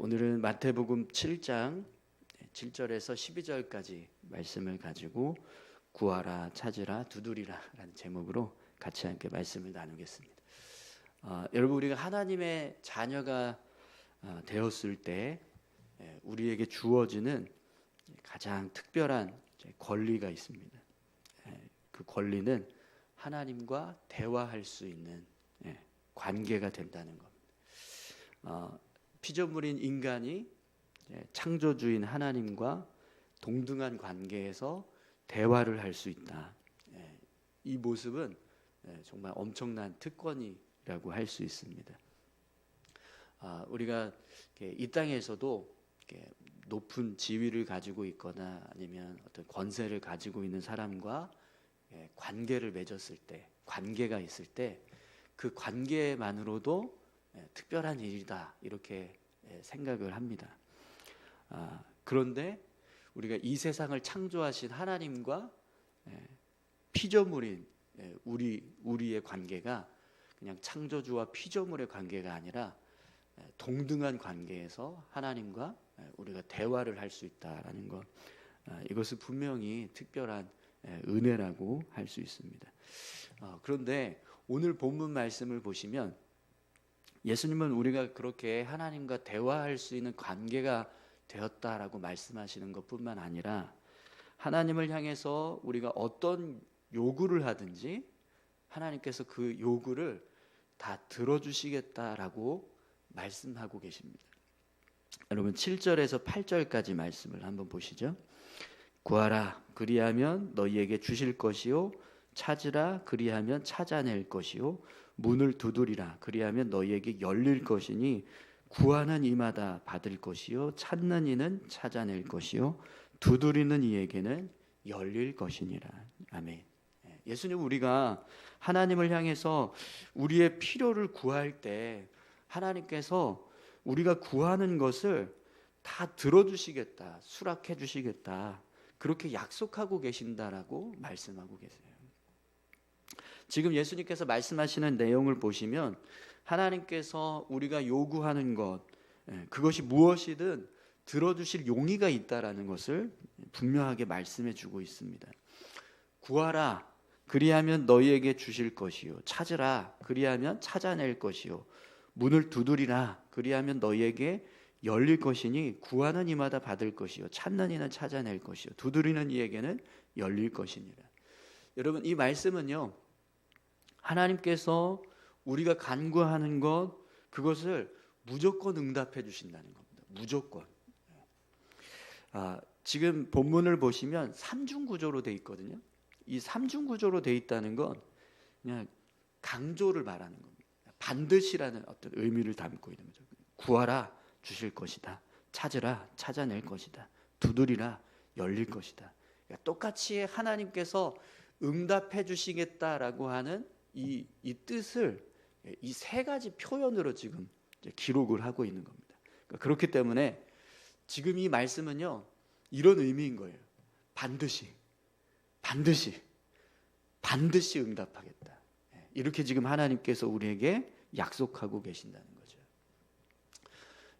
오늘은 마태복음 7장 7절에서 12절까지 말씀을 가지고 구하라, 찾으라, 두드리라 라는 제목으로 같이 함께 말씀을 나누겠습니다. 여러분, 우리가 하나님의 자녀가 되었을 때 우리에게 주어지는 가장 특별한 권리가 있습니다. 그 권리는 하나님과 대화할 수 있는 관계가 된다는 겁니다. 피조물인 인간이 창조주인 하나님과 동등한 관계에서 대화를 할 수 있다. 이 모습은 정말 엄청난 특권이라고 할 수 있습니다. 우리가 이 땅에서도 높은 지위를 가지고 있거나 아니면 어떤 권세를 가지고 있는 사람과 관계를 맺었을 때, 관계가 있을 때 그 관계만으로도 특별한 일이다, 이렇게 생각을 합니다. 그런데 우리가 이 세상을 창조하신 하나님과 피조물인 우리의 관계가 그냥 창조주와 피조물의 관계가 아니라 동등한 관계에서 하나님과 우리가 대화를 할 수 있다라는 것, 이것은 분명히 특별한 은혜라고 할 수 있습니다. 그런데 오늘 본문 말씀을 보시면 예수님은 우리가 그렇게 하나님과 대화할 수 있는 관계가 되었다라고 말씀하시는 것뿐만 아니라 하나님을 향해서 우리가 어떤 요구를 하든지 하나님께서 그 요구를 다 들어주시겠다라고 말씀하고 계십니다. 여러분, 7절에서 8절까지 말씀을 한번 보시죠. 구하라, 그리하면 너희에게 주실 것이요, 찾으라, 그리하면 찾아낼 것이요, 문을 두드리라, 그리하면 너희에게 열릴 것이니 구하는 이마다 받을 것이요, 찾는 이는 찾아낼 것이요, 두드리는 이에게는 열릴 것이니라. 아멘. 예수님, 우리가 하나님을 향해서 우리의 필요를 구할 때 하나님께서 우리가 구하는 것을 다 들어주시겠다, 수락해 주시겠다, 그렇게 약속하고 계신다라고 말씀하고 계세요. 지금 예수님께서 말씀하시는 내용을 보시면 하나님께서 우리가 요구하는 것, 그것이 무엇이든 들어주실 용의가 있다라는 것을 분명하게 말씀해 주고 있습니다. 구하라, 그리하면 너희에게 주실 것이요, 찾으라, 그리하면 찾아낼 것이요, 문을 두드리라, 그리하면 너희에게 열릴 것이니 구하는 이마다 받을 것이요, 찾는 이는 찾아낼 것이요, 두드리는 이에게는 열릴 것이니라. 여러분, 이 말씀은요, 하나님께서 우리가 간구하는 것, 그것을 무조건 응답해 주신다는 겁니다. 무조건. 지금 본문을 보시면 삼중구조로 되어 있거든요. 이 삼중구조로 되어 있다는 건 그냥 강조를 말하는 겁니다. 반드시라는 어떤 의미를 담고 있는 거죠. 구하라, 주실 것이다. 찾으라, 찾아낼 것이다. 두드리라, 열릴 것이다. 그러니까 똑같이 하나님께서 응답해 주시겠다라고 하는 이 뜻을 이 세 가지 표현으로 지금 기록을 하고 있는 겁니다. 그러니까 그렇기 때문에 지금 이 말씀은요, 이런 의미인 거예요. 반드시 응답하겠다. 이렇게 지금 하나님께서 우리에게 약속하고 계신다는 거죠.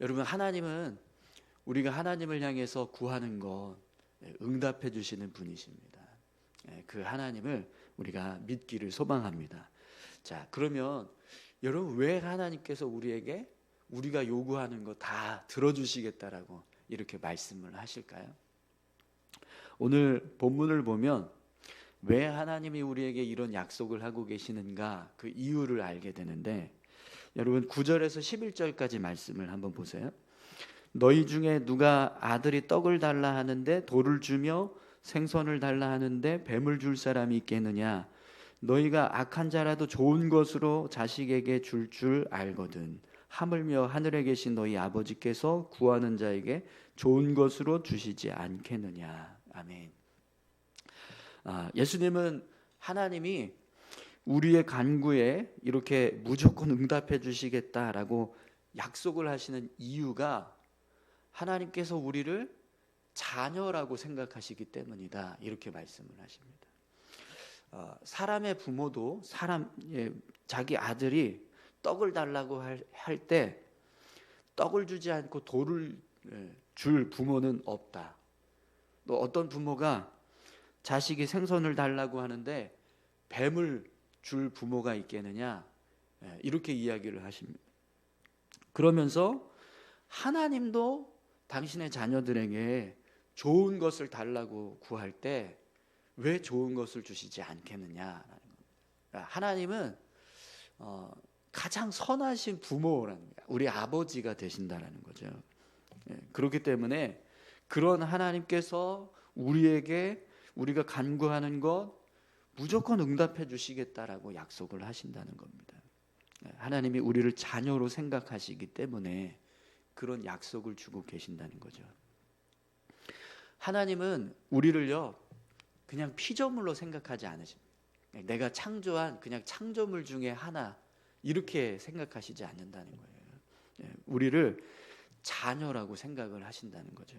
여러분, 하나님은 우리가 하나님을 향해서 구하는 것 응답해 주시는 분이십니다. 그 하나님을 우리가 믿기를 소망합니다. 자, 그러면 여러분, 왜 하나님께서 우리에게 우리가 요구하는 거 다 들어주시겠다라고 이렇게 말씀을 하실까요? 오늘 본문을 보면 왜 하나님이 우리에게 이런 약속을 하고 계시는가, 그 이유를 알게 되는데, 여러분 9절에서 11절까지 말씀을 한번 보세요. 너희 중에 누가 아들이 떡을 달라 하는데 돌을 주며 생선을 달라 하는데 뱀을 줄 사람이 있겠느냐? 너희가 악한 자라도 좋은 것으로 자식에게 줄 알거든. 하물며 하늘에 계신 너희 아버지께서 구하는 자에게 좋은 것으로 주시지 않겠느냐? 아멘. 예수님은 하나님이 우리의 간구에 이렇게 무조건 응답해 주시겠다라고 약속을 하시는 이유가 하나님께서 우리를 자녀라고 생각하시기 때문이다, 이렇게 말씀을 하십니다. 사람의 부모도 자기 아들이 떡을 달라고 할 때 떡을 주지 않고 돌을 줄 부모는 없다. 또 어떤 부모가 자식이 생선을 달라고 하는데 뱀을 줄 부모가 있겠느냐, 이렇게 이야기를 하십니다. 그러면서 하나님도 당신의 자녀들에게 좋은 것을 달라고 구할 때 왜 좋은 것을 주시지 않겠느냐라는 겁니다. 하나님은 가장 선하신 부모라는 거예요. 우리 아버지가 되신다라는 거죠. 그렇기 때문에 그런 하나님께서 우리에게 우리가 간구하는 것 무조건 응답해 주시겠다라고 약속을 하신다는 겁니다. 하나님이 우리를 자녀로 생각하시기 때문에 그런 약속을 주고 계신다는 거죠. 하나님은 우리를요 그냥 피조물로 생각하지 않으십니다. 내가 창조한 그냥 창조물 중에 하나 이렇게 생각하시지 않는다는 거예요. 우리를 자녀라고 생각을 하신다는 거죠.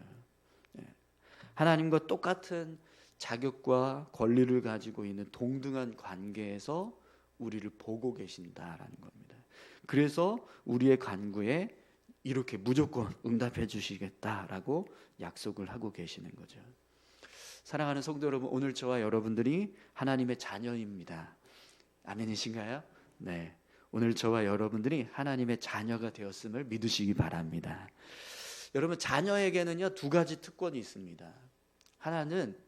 하나님과 똑같은 자격과 권리를 가지고 있는 동등한 관계에서 우리를 보고 계신다라는 겁니다. 그래서 우리의 간구에 이렇게 무조건 응답해 주시겠다라고 약속을 하고 계시는 거죠. 사랑하는 성도 여러분, 오늘 저와 여러분들이 하나님의 자녀입니다. 아멘이신가요? 네. 오늘 저와 여러분들이 하나님의 자녀가 되었음을 믿으시기 바랍니다. 여러분, 자녀에게는요 두 가지 특권이 있습니다. 하나는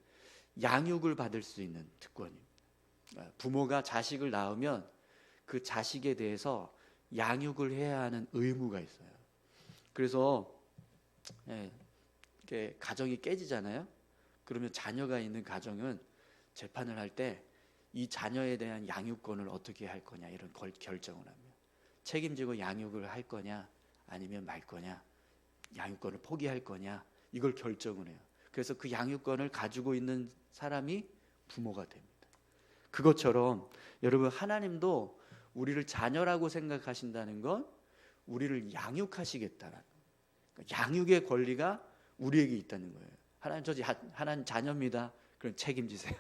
양육을 받을 수 있는 특권입니다. 부모가 자식을 낳으면 그 자식에 대해서 양육을 해야 하는 의무가 있어요. 그래서 이렇게 가정이 깨지잖아요. 그러면 자녀가 있는 가정은 재판을 할 때 이 자녀에 대한 양육권을 어떻게 할 거냐 이런 결정을 합니다. 책임지고 양육을 할 거냐 아니면 말 거냐, 양육권을 포기할 거냐, 이걸 결정을 해요. 그래서 그 양육권을 가지고 있는 사람이 부모가 됩니다. 그것처럼 여러분, 하나님도 우리를 자녀라고 생각하신다는 건 우리를 양육하시겠다라는 거예요. 양육의 권리가 우리에게 있다는 거예요. 하나님, 저 하나님 자녀입니다. 그럼 책임지세요.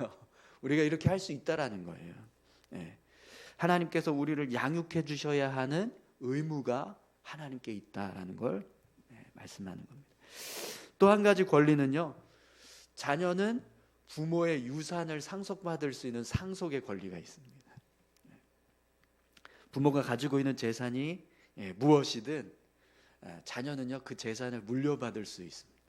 우리가 이렇게 할 수 있다라는 거예요. 하나님께서 우리를 양육해 주셔야 하는 의무가 하나님께 있다라는 걸 말씀하는 겁니다. 또 한 가지 권리는요, 자녀는 부모의 유산을 상속받을 수 있는 상속의 권리가 있습니다. 부모가 가지고 있는 재산이 무엇이든 자녀는요 그 재산을 물려받을 수 있습니다.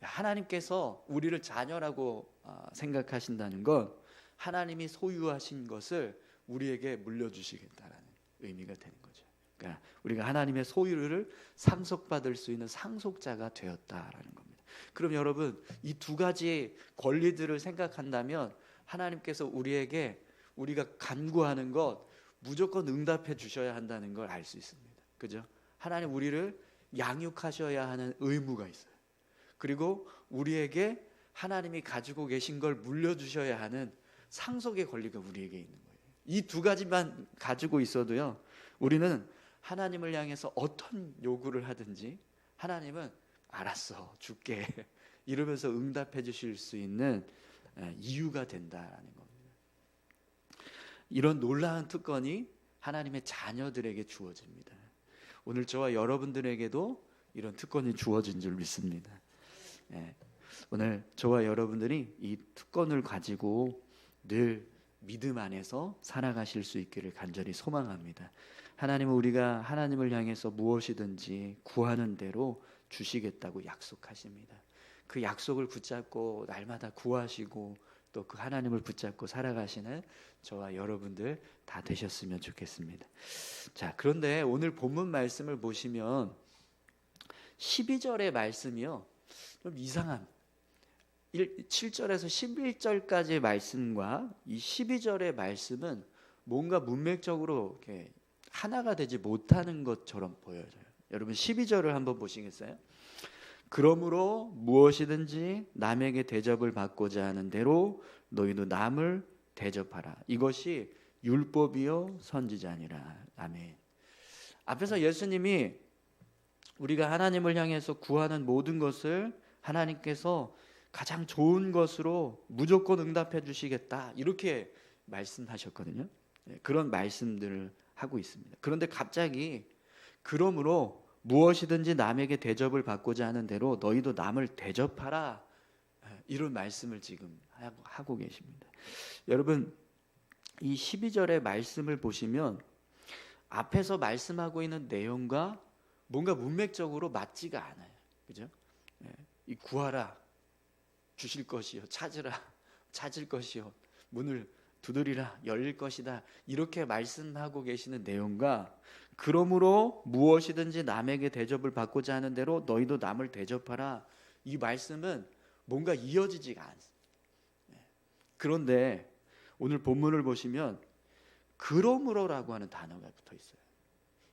하나님께서 우리를 자녀라고 생각하신다는 건 하나님이 소유하신 것을 우리에게 물려주시겠다라는 의미가 되는 거죠. 그러니까 우리가 하나님의 소유를 상속받을 수 있는 상속자가 되었다라는 겁니다. 그럼 여러분, 이 두 가지 권리들을 생각한다면 하나님께서 우리에게 우리가 간구하는 것 무조건 응답해 주셔야 한다는 걸 알 수 있습니다. 그죠? 하나님 우리를 양육하셔야 하는 의무가 있어요. 그리고 우리에게 하나님이 가지고 계신 걸 물려주셔야 하는 상속의 권리가 우리에게 있는 거예요. 이 두 가지만 가지고 있어도요, 우리는 하나님을 향해서 어떤 요구를 하든지 하나님은 알았어 줄게 이러면서 응답해 주실 수 있는 이유가 된다는 겁니다. 이런 놀라운 특권이 하나님의 자녀들에게 주어집니다. 오늘 저와 여러분들에게도 이런 특권이 주어진 줄 믿습니다. 오늘 저와 여러분들이 이 특권을 가지고 늘 믿음 안에서 살아가실 수 있기를 간절히 소망합니다. 하나님은 우리가 하나님을 향해서 무엇이든지 구하는 대로 주시겠다고 약속하십니다. 그 약속을 붙잡고 날마다 구하시고 또 그 하나님을 붙잡고 살아가시는 저와 여러분들 다 되셨으면 좋겠습니다. 자, 그런데 오늘 본문 말씀을 보시면 12절의 말씀이요 좀 이상한 7절에서 11절까지의 말씀과 이 12절의 말씀은 뭔가 문맥적으로 이렇게 하나가 되지 못하는 것처럼 보여져요. 여러분 12절을 한번 보시겠어요? 그러므로 무엇이든지 남에게 대접을 받고자 하는 대로 너희도 남을 대접하라. 이것이 율법이요 선지자니라. 아멘. 앞에서 예수님이 우리가 하나님을 향해서 구하는 모든 것을 하나님께서 가장 좋은 것으로 무조건 응답해 주시겠다 이렇게 말씀하셨거든요. 그런 말씀들을 하고 있습니다. 그런데 갑자기 그러므로 무엇이든지 남에게 대접을 받고자 하는 대로 너희도 남을 대접하라. 이런 말씀을 지금 하고 계십니다. 여러분, 이 12절의 말씀을 보시면 앞에서 말씀하고 있는 내용과 뭔가 문맥적으로 맞지가 않아요. 그죠? 이 구하라, 주실 것이요, 찾으라, 찾을 것이요, 문을 두드리라, 열릴 것이다. 이렇게 말씀하고 계시는 내용과 그러므로 무엇이든지 남에게 대접을 받고자 하는 대로 너희도 남을 대접하라. 이 말씀은 뭔가 이어지지가 않습니다. 그런데 오늘 본문을 보시면 그러므로라고 하는 단어가 붙어 있어요.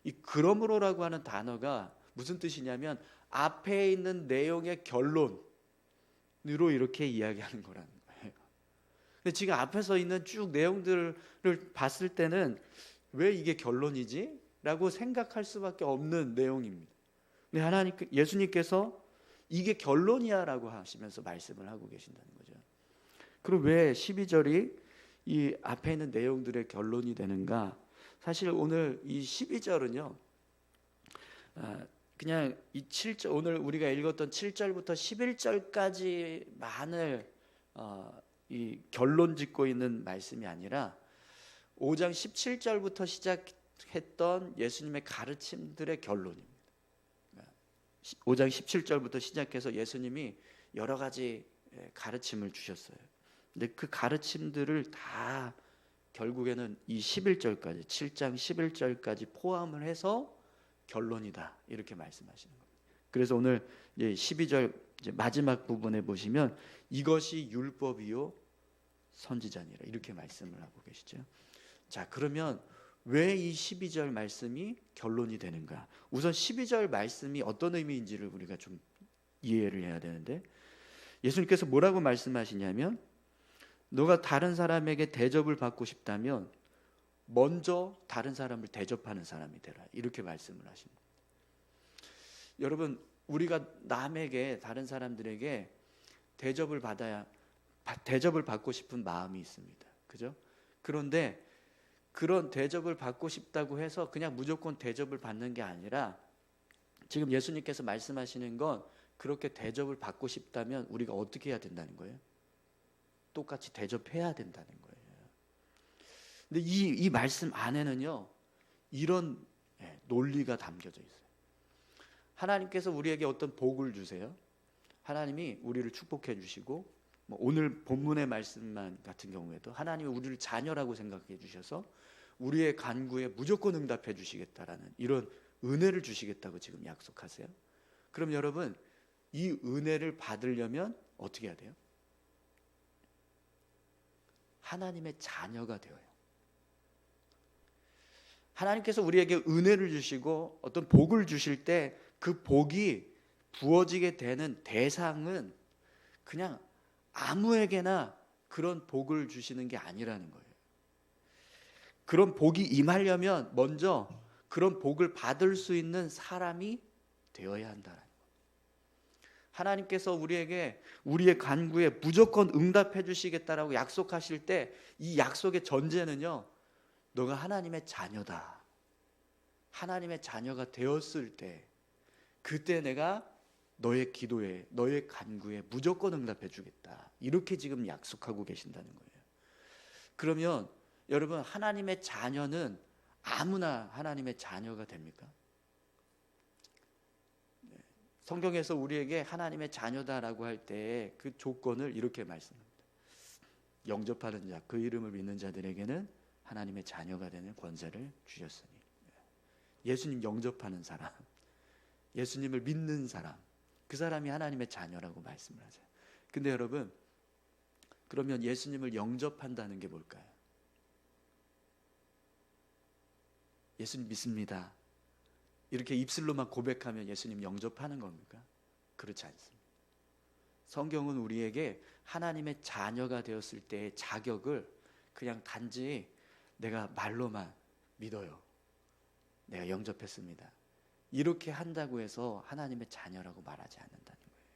이 그러므로라고 하는 단어가 무슨 뜻이냐면 앞에 있는 내용의 결론으로 이렇게 이야기하는 거라는 거예요. 근데 지금 앞에서 있는 쭉 내용들을 봤을 때는 왜 이게 결론이지? 라고 생각할 수밖에 없는 내용입니다. 근데 예수님께서 이게 결론이야 라고 하시면서 말씀을 하고 계신다는 거죠. 그럼 왜 12절이 이 앞에 있는 내용들의 결론이 되는가? 사실 오늘 이 12절은요, 그냥 이 7절, 오늘 우리가 읽었던 7절부터 11절까지만을 이 결론 짓고 있는 말씀이 아니라 5장 17절부터 시작했던 예수님의 가르침들의 결론입니다. 5장 17절부터 시작해서 예수님이 여러 가지 가르침을 주셨어요. 근데 그 가르침들을 다 결국에는 이 11절까지, 7장 11절까지 포함을 해서 결론이다, 이렇게 말씀하시는 겁니다. 그래서 오늘 이제 12절 이제 마지막 부분에 보시면 이것이 율법이요 선지자니라, 이렇게 말씀을 하고 계시죠. 자, 그러면 왜 이 12절 말씀이 결론이 되는가? 우선 12절 말씀이 어떤 의미인지를 우리가 좀 이해를 해야 되는데, 예수님께서 뭐라고 말씀하시냐면 너가 다른 사람에게 대접을 받고 싶다면 먼저 다른 사람을 대접하는 사람이 되라, 이렇게 말씀을 하십니다. 여러분, 우리가 남에게, 다른 사람들에게 대접을 받고 싶은 마음이 있습니다. 그죠? 그런데 그런 대접을 받고 싶다고 해서 그냥 무조건 대접을 받는 게 아니라 지금 예수님께서 말씀하시는 건 그렇게 대접을 받고 싶다면 우리가 어떻게 해야 된다는 거예요? 똑같이 대접해야 된다는 거예요. 근데 이 말씀 안에는요, 이런 논리가 담겨져 있어요. 하나님께서 우리에게 어떤 복을 주세요. 하나님이 우리를 축복해 주시고, 오늘 본문의 말씀만 같은 경우에도 하나님이 우리를 자녀라고 생각해 주셔서 우리의 간구에 무조건 응답해 주시겠다라는 이런 은혜를 주시겠다고 지금 약속하세요. 그럼 여러분, 이 은혜를 받으려면 어떻게 해야 돼요? 하나님의 자녀가 되어요. 하나님께서 우리에게 은혜를 주시고 어떤 복을 주실 때 그 복이 부어지게 되는 대상은 그냥 아무에게나 그런 복을 주시는 게 아니라는 거예요. 그런 복이 임하려면 먼저 그런 복을 받을 수 있는 사람이 되어야 한다는 거예요. 하나님께서 우리에게 우리의 간구에 무조건 응답해 주시겠다라고 약속하실 때 이 약속의 전제는요, 너가 하나님의 자녀다, 하나님의 자녀가 되었을 때 그때 내가 너의 기도에, 너의 간구에 무조건 응답해 주겠다, 이렇게 지금 약속하고 계신다는 거예요. 그러면 여러분, 하나님의 자녀는 아무나 하나님의 자녀가 됩니까? 성경에서 우리에게 하나님의 자녀다라고 할 때 그 조건을 이렇게 말씀합니다. 영접하는 자, 그 이름을 믿는 자들에게는 하나님의 자녀가 되는 권세를 주셨으니. 예수님 영접하는 사람, 예수님을 믿는 사람, 그 사람이 하나님의 자녀라고 말씀을 하세요. 근데 여러분, 그러면 예수님을 영접한다는 게 뭘까요? 예수님 믿습니다, 이렇게 입술로만 고백하면 예수님 영접하는 겁니까? 그렇지 않습니다. 성경은 우리에게 하나님의 자녀가 되었을 때의 자격을 그냥 단지 내가 말로만 믿어요, 내가 영접했습니다, 이렇게 한다고 해서 하나님의 자녀라고 말하지 않는다는 거예요.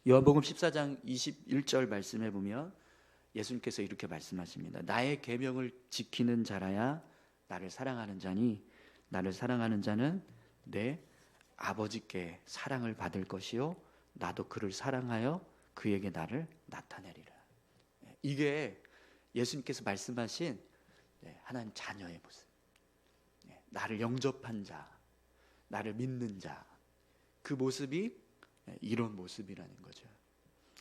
요한복음 14장 21절 말씀해 보면 예수님께서 이렇게 말씀하십니다. 나의 계명을 지키는 자라야 나를 사랑하는 자니 나를 사랑하는 자는 내 아버지께 사랑을 받을 것이요 나도 그를 사랑하여 그에게 나를 나타내리라. 이게 예수님께서 말씀하신 하나님 자녀의 모습. 나를 영접한 자, 나를 믿는 자, 그 모습이 이런 모습이라는 거죠.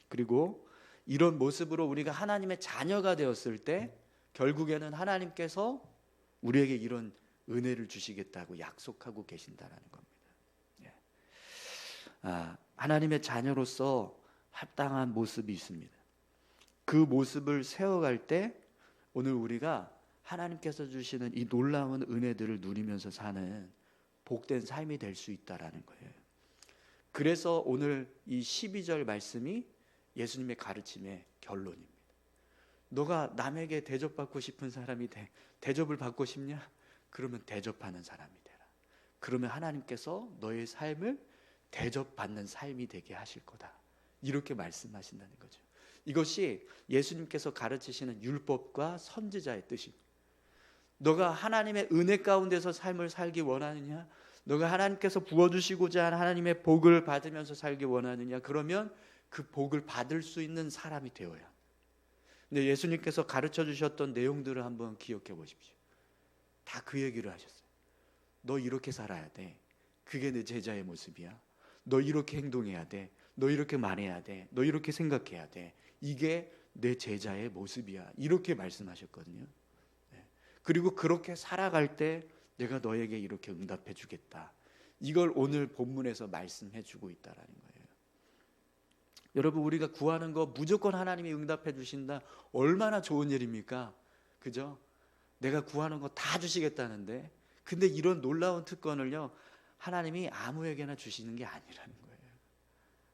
그리고 이런 모습으로 우리가 하나님의 자녀가 되었을 때 결국에는 하나님께서 우리에게 이런 은혜를 주시겠다고 약속하고 계신다라는 겁니다. 하나님의 자녀로서 합당한 모습이 있습니다. 그 모습을 세워갈 때 오늘 우리가 하나님께서 주시는 이 놀라운 은혜들을 누리면서 사는 복된 삶이 될 수 있다라는 거예요. 그래서 오늘 이 12절 말씀이 예수님의 가르침의 결론입니다. 너가 남에게 대접받고 싶은 사람이 대접을 받고 싶냐? 그러면 대접하는 사람이 되라. 그러면 하나님께서 너의 삶을 대접받는 삶이 되게 하실 거다. 이렇게 말씀하신다는 거죠. 이것이 예수님께서 가르치시는 율법과 선지자의 뜻입니다. 너가 하나님의 은혜 가운데서 삶을 살기 원하느냐? 너가 하나님께서 부어주시고자 하는 하나님의 복을 받으면서 살기 원하느냐? 그러면 그 복을 받을 수 있는 사람이 되어야. 근데 예수님께서 가르쳐 주셨던 내용들을 한번 기억해 보십시오. 다 그 얘기를 하셨어요. 너 이렇게 살아야 돼. 그게 내 제자의 모습이야. 너 이렇게 행동해야 돼. 너 이렇게 말해야 돼. 너 이렇게 생각해야 돼. 이게 내 제자의 모습이야. 이렇게 말씀하셨거든요. 그리고 그렇게 살아갈 때 내가 너에게 이렇게 응답해 주겠다. 이걸 오늘 본문에서 말씀해 주고 있다라는 거예요. 여러분, 우리가 구하는 거 무조건 하나님이 응답해 주신다. 얼마나 좋은 일입니까? 그죠? 내가 구하는 거 다 주시겠다는데, 근데 이런 놀라운 특권을요, 하나님이 아무에게나 주시는 게 아니라는 거예요.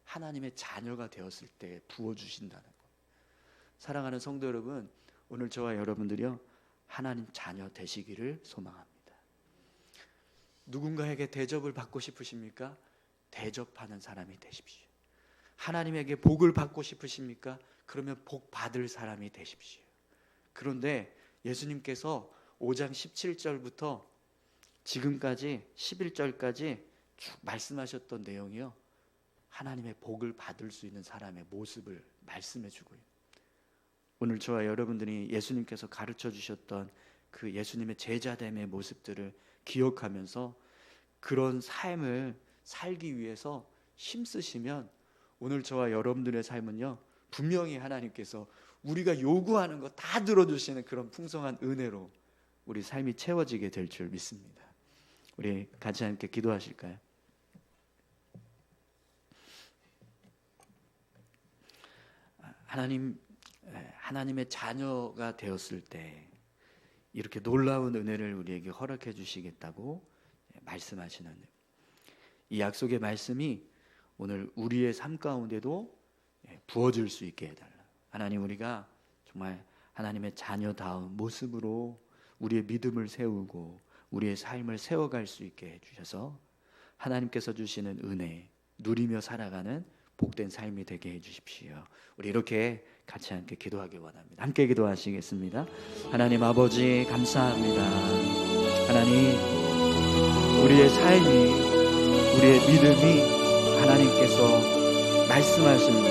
하나님의 자녀가 되었을 때 부어주신다는 거예요. 사랑하는 성도 여러분, 오늘 저와 여러분들이요, 하나님 자녀 되시기를 소망합니다. 누군가에게 대접을 받고 싶으십니까? 대접하는 사람이 되십시오. 하나님에게 복을 받고 싶으십니까? 그러면 복 받을 사람이 되십시오. 그런데 예수님께서 5장 17절부터 지금까지 11절까지 쭉 말씀하셨던 내용이요, 하나님의 복을 받을 수 있는 사람의 모습을 말씀해 주고 있습니다. 오늘 저와 여러분들이 예수님께서 가르쳐 주셨던 그 예수님의 제자됨의 모습들을 기억하면서 그런 삶을 살기 위해서 힘쓰시면 오늘 저와 여러분들의 삶은요, 분명히 하나님께서 우리가 요구하는 거 다 들어주시는 그런 풍성한 은혜로 우리 삶이 채워지게 될 줄 믿습니다. 우리 같이 함께 기도하실까요? 하나님의 자녀가 되었을 때 이렇게 놀라운 은혜를 우리에게 허락해 주시겠다고 말씀하시는 이 약속의 말씀이 오늘 우리의 삶 가운데도 부어질 수 있게 해달라. 하나님, 우리가 정말 하나님의 자녀다운 모습으로 우리의 믿음을 세우고 우리의 삶을 세워갈 수 있게 해주셔서 하나님께서 주시는 은혜 누리며 살아가는 복된 삶이 되게 해주십시오. 우리 이렇게 같이 함께 기도하기 원합니다. 함께 기도하시겠습니다. 하나님 아버지, 감사합니다. 하나님, 우리의 삶이, 우리의 믿음이 하나님께서 말씀하시는